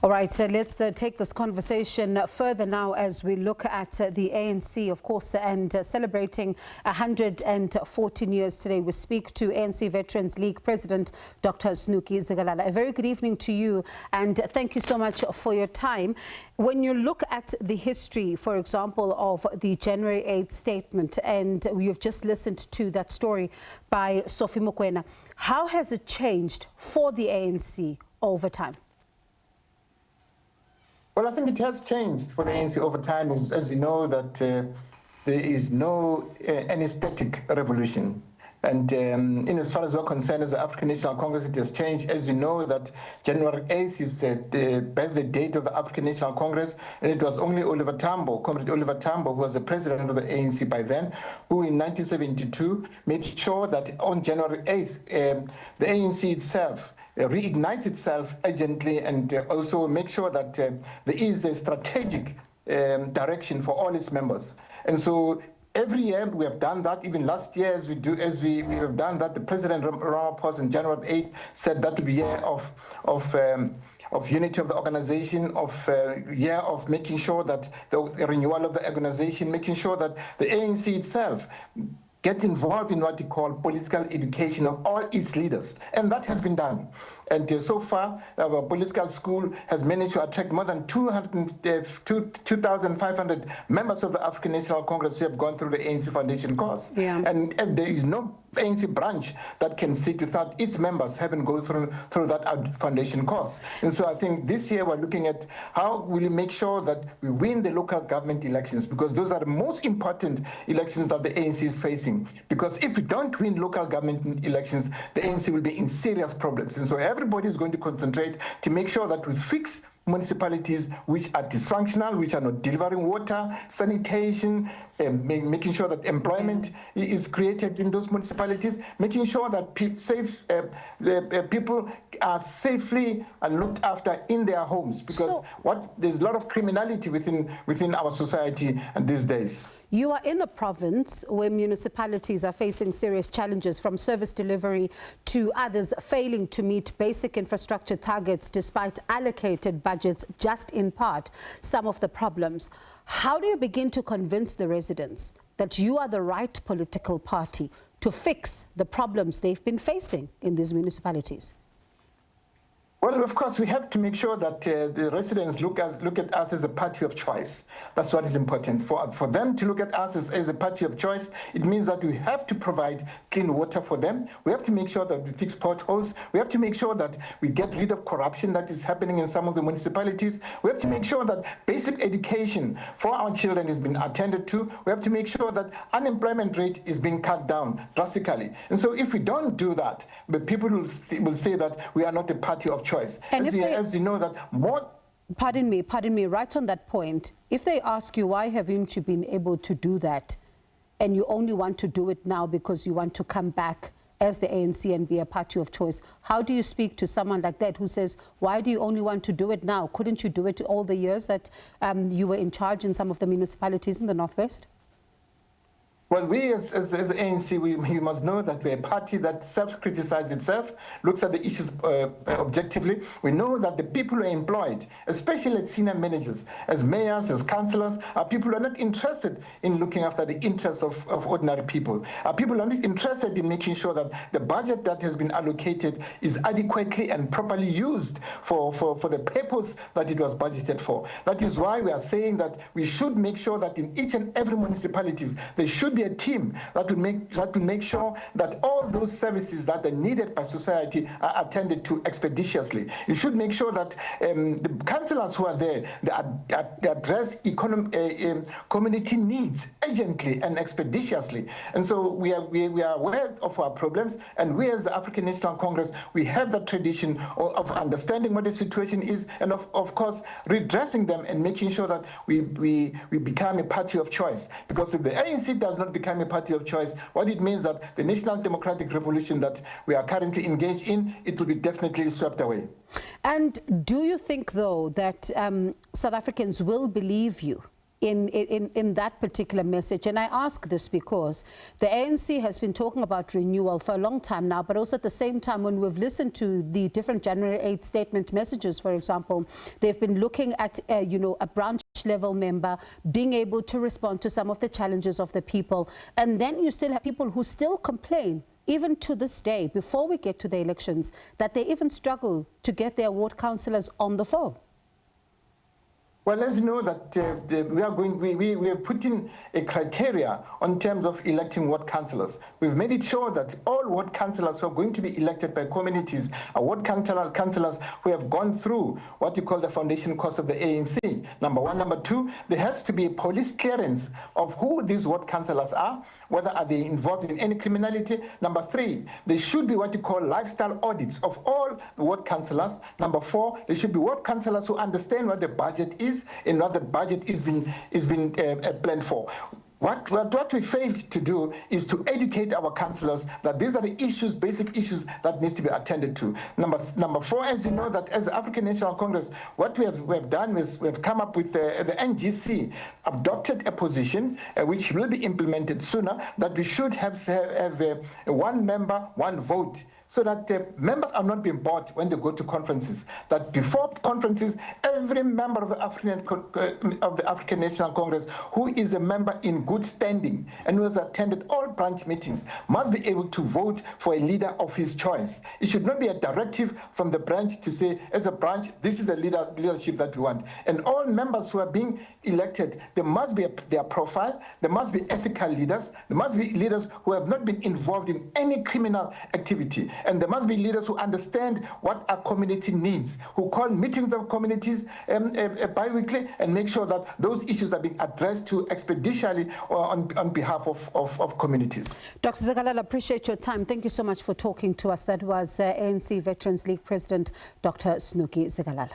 All right, so let's take this conversation further now as we look at the ANC, of course, and celebrating 114 years today. We speak to ANC Veterans League President, Dr. Snuki Zikalala. A very good evening to you, and thank you so much for your time. When you look at the history, for example, of the January 8th statement, and you've just listened to that story by Sophie Mokoena, how has it changed for the ANC over time? Well, I think it has changed for the ANC over time, as you know, that there is no anesthetic revolution. And in as far as we're concerned, as the African National Congress, it has changed. As you know, that January 8th is the birthday date of the African National Congress, and it was only Oliver Tambo, Comrade Oliver Tambo, who was the president of the ANC by then, who in 1972 made sure that on January 8th, the ANC itself reignites itself urgently and also make sure that there is a strategic direction for all its members. And so every year we have done that. Even last year, as we have done that, the President Ramaphosa on January 8th said that will be a year of unity of the organization, year of making sure that the renewal of the organization, making sure that the ANC itself get involved in what you call political education of all its leaders. And that has been done. And so far, our political school has managed to attract more than 2,500 members of the African National Congress who have gone through the ANC Foundation course. Yeah. And there is no ANC branch that can sit without its members having gone through that foundation course. And so I think this year we're looking at how will we make sure that we win the local government elections, because those are the most important elections that the ANC is facing. Because if we don't win local government elections, the ANC will be in serious problems. And so everybody is going to concentrate to make sure that we fix municipalities which are dysfunctional, which are not delivering water, sanitation, making sure that employment is created in those municipalities, making sure that people are safely looked after in their homes, because there's a lot of criminality within our society these days. You are in a province where municipalities are facing serious challenges, from service delivery to others failing to meet basic infrastructure targets despite allocated budgets, just in part some of the problems. How do you begin to convince the residents that you are the right political party to fix the problems they've been facing in these municipalities? Well, of course, we have to make sure that the residents look at us as a party of choice. That's what is important. For them to look at us as a party of choice, it means that we have to provide clean water for them. We have to make sure that we fix potholes. We have to make sure that we get rid of corruption that is happening in some of the municipalities. We have to make sure that basic education for our children is being attended to. We have to make sure that unemployment rate is being cut down drastically. And so if we don't do that, the people will say that we are not a party of choice. And as you know that more... Pardon me, right on that point, if they ask you why haven't you been able to do that, and you only want to do it now because you want to come back as the ANC and be a party of choice, how do you speak to someone like that who says, why do you only want to do it now? Couldn't you do it all the years that you were in charge in some of the municipalities in the Northwest? Well, we as ANC, we must know that we're a party that self-criticizes itself, looks at the issues objectively. We know that the people who are employed, especially as senior managers, as mayors, as councillors, are people who are not interested in looking after the interests of ordinary people. People who are not interested in making sure that the budget that has been allocated is adequately and properly used for the purpose that it was budgeted for. That is why we are saying that we should make sure that in each and every municipalities, there should be a team that will make sure that all those services that are needed by society are attended to expeditiously. You should make sure that the councillors who are there, they address community needs urgently and expeditiously. And so we are aware of our problems, and we as the African National Congress, we have that tradition of understanding what the situation is, and of course redressing them and making sure that we become a party of choice. Because if the ANC does not become a party of choice, what it means that the national democratic revolution that we are currently engaged in, it will be definitely swept away. And do you think, though, that South Africans will believe you in that particular message. And I ask this because the ANC has been talking about renewal for a long time now, but also at the same time, when we've listened to the different January 8th statement messages, for example, they've been looking at, a branch level member being able to respond to some of the challenges of the people. And then you still have people who still complain, even to this day, before we get to the elections, that they even struggle to get their ward councillors on the phone. Well, let's know that we are putting a criteria on terms of electing ward councillors. We've made it sure that all ward councillors who are going to be elected by communities are ward councillors who have gone through what you call the foundation course of the ANC. Number one. Number two, there has to be a police clearance of who these ward councillors are, whether are they involved in any criminality. Number three, there should be what you call lifestyle audits of all the ward councillors. Number four, there should be ward councillors who understand what the budget is and what the budget is being planned for. What we failed to do is to educate our councillors that these are the issues, basic issues that needs to be attended to. Number four, as you know, that as the African National Congress, what we have done is we have come up with the NGC adopted a position which will be implemented sooner, that we should have one member, one vote, so that members are not being bought when they go to conferences. That before conferences, every member of the African National Congress who is a member in good standing and who has attended all branch meetings must be able to vote for a leader of his choice. It should not be a directive from the branch to say, as a branch, this is the leadership that we want. And all members who are being elected, there must be their profile, there must be ethical leaders, there must be leaders who have not been involved in any criminal activity. And there must be leaders who understand what our community needs, who call meetings of communities bi-weekly and make sure that those issues are being addressed to expeditiously on behalf of communities. Dr. Zikalala, appreciate your time. Thank you so much for talking to us. That was ANC Veterans League President, Dr. Snuki Zikalala.